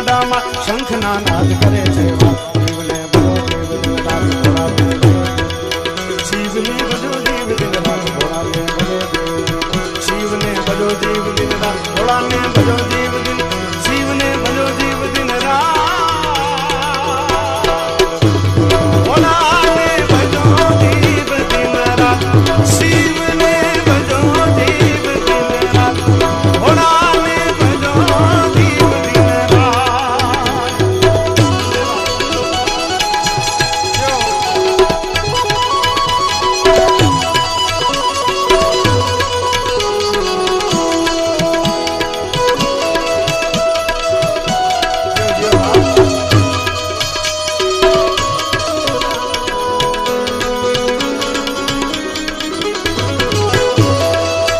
ગામડામાં શંખના નાદ કરે છે શિવને ભજો દેવ દિન રાત ભોળાને ભજો શિવને ભજો દેવ દિન રાત ભોળાને ભજો શિવને ભજો દેવ દિન રાત ભોળાને ભજો